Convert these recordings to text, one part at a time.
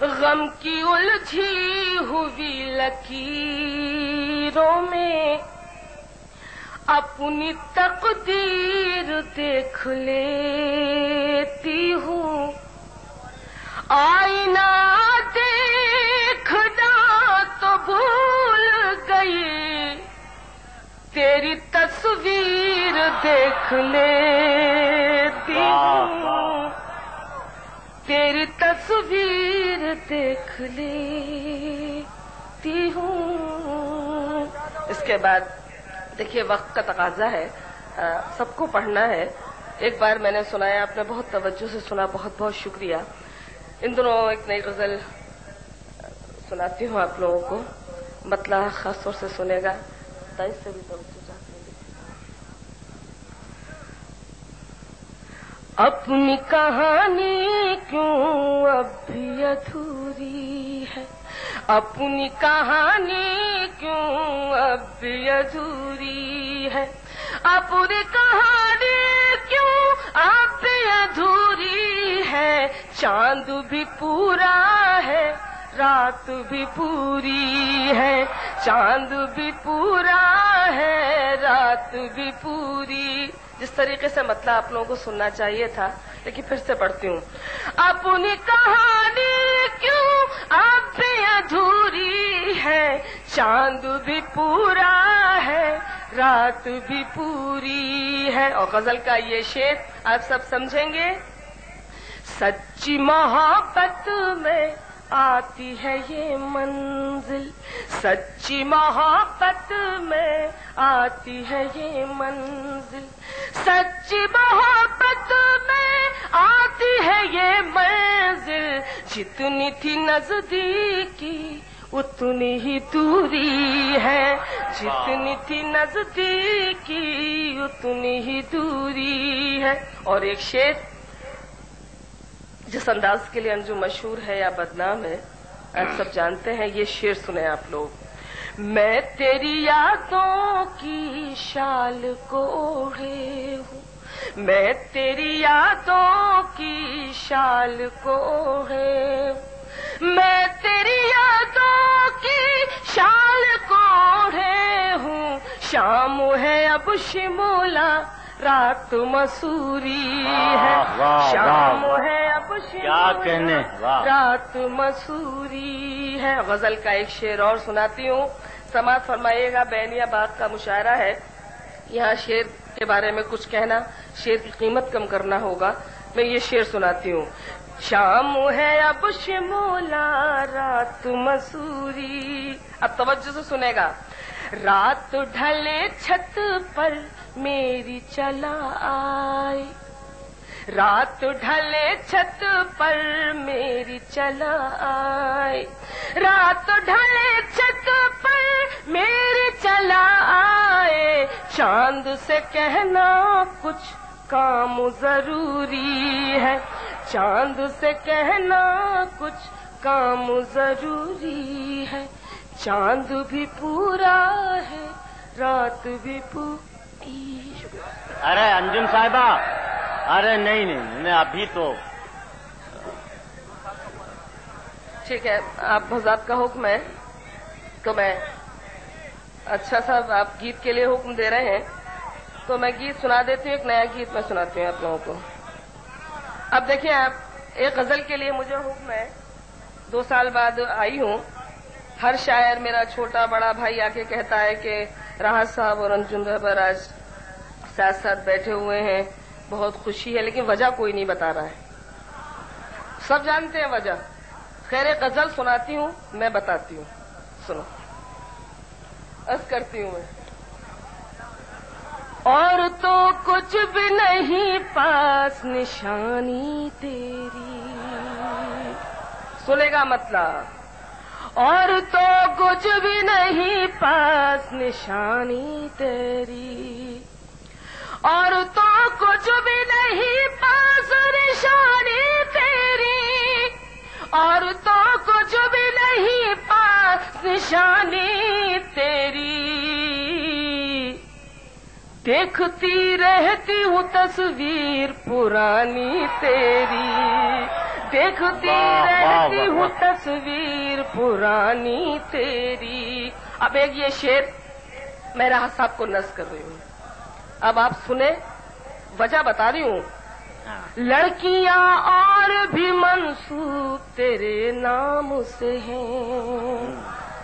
غم کی الجھی ہوئی لکیروں میں اپنی تقدیر دیکھ لیتی ہوں. آئینہ دیکھنا تو بھول گئی, تیری تصویر دیکھ لیتی ہوں, تیری تصویر دیکھ لیتی ہوں. اس کے بعد دیکھیے وقت کا تقاضا ہے, سب کو پڑھنا ہے. ایک بار میں نے سنایا, آپ نے بہت توجہ سے سنا, بہت بہت شکریہ. ان دنوں ایک نئی غزل سناتی ہوں آپ لوگوں کو, مطلع خاص طور سے سنے گا, دائیں سے بھی توجہ چاہتے ہیں. اپنی کہانی کیوں اب بھی ادھوری ہے, اپنی کہانی کیوں اب بھی ادھوری ہے, اپنی کہانی کیوں اب بھی ادھوری ہے. چاند بھی پورا ہے, رات بھی پوری ہے, چاند بھی پورا ہے, رات بھی پوری. جس طریقے سے مطلب آپ لوگوں کو سننا چاہیے تھا, لیکن پھر سے پڑھتی ہوں. اپنی کہانی کیوں اب بھی ادھوری ہے, چاند بھی پورا ہے, رات بھی پوری ہے. اور غزل کا یہ شعر آپ سب سمجھیں گے. سچی محبت میں آتی ہے یہ منزل, سچی محبت میں آتی ہے یہ منزل, سچی محبت میں آتی ہے یہ منزل. جتنی تھی نزدیکی اتنی ہی دوری ہے, جتنی تھی نزدیکی اتنی ہی دوری ہے. اور ایک شعر جس انداز کے لیے انجم مشہور ہے یا بدنام ہے, آپ سب جانتے ہیں. یہ شعر سنیں آپ لوگ. میں تیری یادوں کی شال کو اوڑھے ہوں, میں تیری یادوں کی شال کو اوڑھے ہوں, میں تیری یادوں کی شال کو اوڑھے ہوں. شام ہے اب شمولا, رات مسوری ہے, شام ہے اب شمولا, رات مسوری ہے. غزل کا ایک شعر اور سناتی ہوں, سماعت فرمائیے گا. بینیا باغ کا مشاعرہ ہے, یہاں شعر کے بارے میں کچھ کہنا, شعر کی قیمت کم کرنا ہوگا. میں یہ شعر سناتی ہوں. شام ہے اب شمولا, رات مسوری. اب توجہ سے سنے گا. رات ڈھلے چھت پر میری چلا آئے, رات ڈھلے چھت پر میری چلا آئے, رات ڈھلے چھت پر میری چلا آئے. چاند سے کہنا کچھ کام ضروری ہے, چاند سے کہنا کچھ کام ضروری ہے. چاند بھی پورا ہے, رات بھی پوری. ارے انجم صاحبہ, ارے نہیں, ابھی تو ٹھیک ہے, آپ حضرات کا حکم ہے تو میں, اچھا صاحب آپ گیت کے لیے حکم دے رہے ہیں تو میں گیت سنا دیتی ہوں. ایک نیا گیت میں سناتی ہوں آپ لوگوں کو. اب دیکھیں آپ, ایک غزل کے لیے مجھے حکم ہے, 2 سال بعد آئی ہوں. ہر شاعر میرا چھوٹا بڑا بھائی آ کے کہتا ہے کہ راحت صاحب اور انجم رہبر آج ساتھ ساتھ بیٹھے ہوئے ہیں, بہت خوشی ہے, لیکن وجہ کوئی نہیں بتا رہا ہے. سب جانتے ہیں وجہ. خیر غزل سناتی ہوں, میں بتاتی ہوں, سنو. عرض کرتی ہوں میں. اور تو کچھ بھی نہیں پاس نشانی تیری, سنے گا مطلب. اور تو کچھ بھی نہیں پاس نشانی تیری, اور تو کچھ بھی نہیں پاس نشانی تیری, اور تو کچھ بھی نہیں پاس نشانی تیری. دیکھتی رہتی ہوں تصویر پرانی تیری, دیکھتی رہتی ہوں تصویر پرانی تیری. اب ایک یہ شعر میں راحت صاحب کو نظم کر رہی ہوں, اب آپ سنیں, وجہ بتا رہی ہوں. لڑکیاں اور بھی منسوب تیرے نام سے ہیں.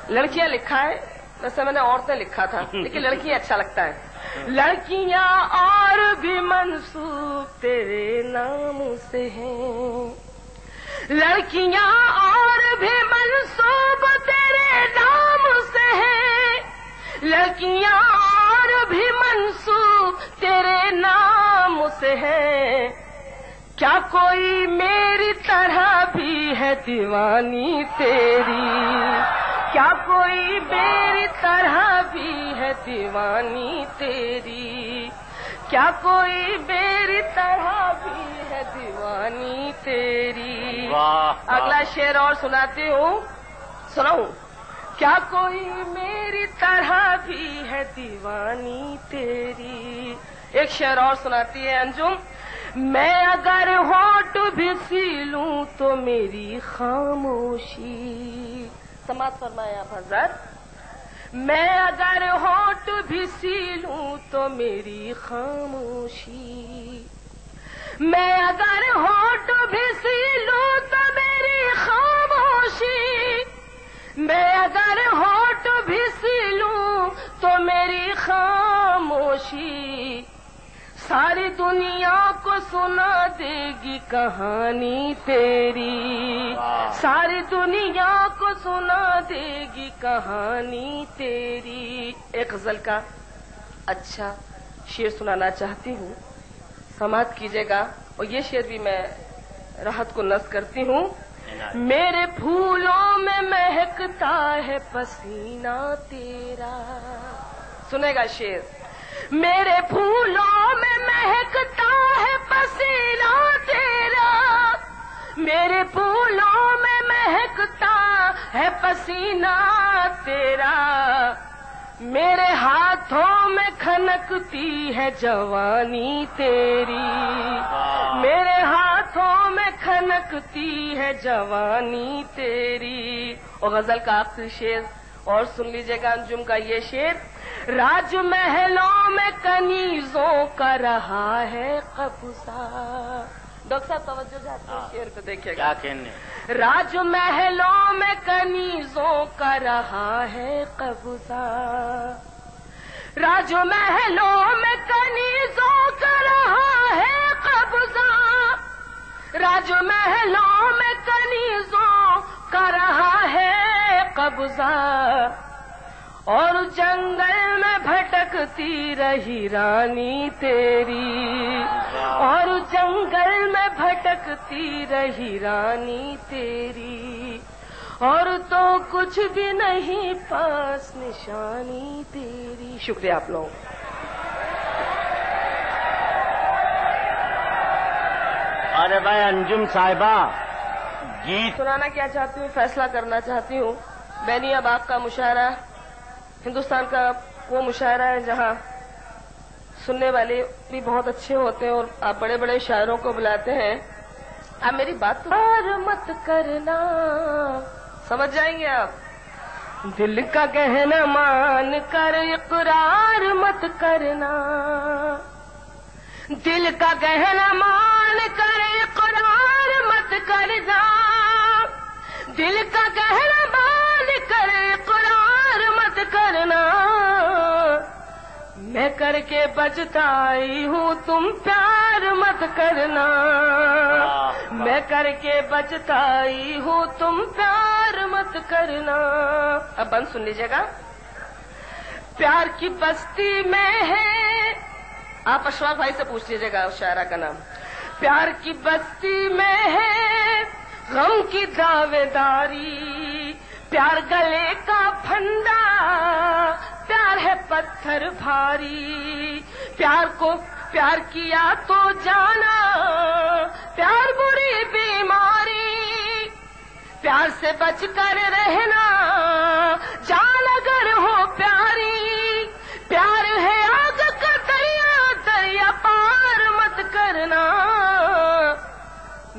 لڑکیاں لکھا ہے, ویسے میں نے عورتیں لکھا تھا لیکن لڑکیاں اچھا لگتا ہے. لڑکیاں اور بھی منسوب تیرے نام سے ہیں. لڑکیاں اور بھی منسوب تیرے نام سے ہیں. لڑکیاں اور بھی منسوب تیرے نام سے ہیں. کیا کوئی میری طرح بھی ہے دیوانی تیری؟ کیا کوئی میری طرح بھی ہے دیوانی تیری؟ کیا کوئی میری طرح بھی ہے دیوانی تیری؟ اگلا شعر اور سناتی ہوں, سناؤں. کیا کوئی میری طرح بھی ہے دیوانی تیری؟ ایک شعر اور سناتی ہے انجم. میں اگر ہونٹ بھی سی لوں تو میری خاموشی. سماعت فرمائیں آپ حضرت. میں اگر ہونٹ بھی سی لوں تو میری خاموشی. میں اگر ہونٹ بھی سی لوں تو میری خاموشی. میں اگر ہونٹ بھی سی لوں تو میری خاموشی. ساری دنیا کو سنا دے گی کہانی تیری. ساری دنیا کو سنا دے گی کہانی تیری. ایک غزل کا اچھا شعر سنانا چاہتی ہوں, سماعت کیجیے گا. اور یہ شعر بھی میں راحت کو نظم کرتی ہوں. میرے پھولوں میں مہکتا ہے پسینہ تیرا. سنے گا شعر. میرے پھولوں میں مہکتا ہے پسینہ تیرا. میرے پھولوں میں مہکتا ہے پسینہ تیرا. میرے ہاتھوں میں کھنکتی ہے جوانی تیری. میرے ہاتھوں میں کھنکتی ہے جوانی تیری. اور غزل کا آخری شعر اور سن لیجیے گا انجم کا یہ شعر. راج محلوں میں کنیزوں کا رہا ہے قبضہ. ڈاکٹر صاحب توجہ جاتی ہے شعر کو دیکھیے گا. راج محلوں میں کنیزوں کا رہا ہے قبضہ. راج محلوں میں کنیزوں کا رہا ہے قبضہ. راج محلوں میں کنیزوں کا رہا ہے قبضہ. اور جنگل میں بھٹکتی رہی رانی تیری. اور جنگل میں بھٹکتی رہی رانی تیری. اور تو کچھ بھی نہیں پاس نشانی تیری. شکریہ آپ لوگ. ارے بھائی انجم صاحبہ, گیت سنانا کیا چاہتی ہوں, فیصلہ کرنا چاہتی ہوں. بینیا باغ کا مشاعرہ ہندوستان کا وہ مشاعرہ ہے جہاں سننے والے بھی بہت اچھے ہوتے ہیں اور آپ بڑے بڑے شاعروں کو بلاتے ہیں. آپ میری بات تو مت کرنا, سمجھ جائیں گے آپ. دل کا کہنا مان کر اقرار مت کرنا. دل کا کہنا مان کر اقرار مت کرنا. دل کا کہنا مان کر اقرار مت کرنا. میں کر کے بچتائی ہوں تم پیار مت کرنا. میں کر کے بچتائی ہوں تم پیار مت کرنا. اب بند سن لیجیے گا. پیار کی بستی میں ہے, آپ اشفاق بھائی سے پوچھ لیجیے گا اس شاعرہ کا نام. پیار کی بستی میں ہے غم کی دعوے داری. پیار گلے کا پھندا, پیار ہے پتھر بھاری. پیار کیا تو جانا, پیار بری بیماری. پیار سے بچ کر رہنا جان اگر ہو پیاری. پیار ہے آگ کا دریا, دریا پار مت کرنا.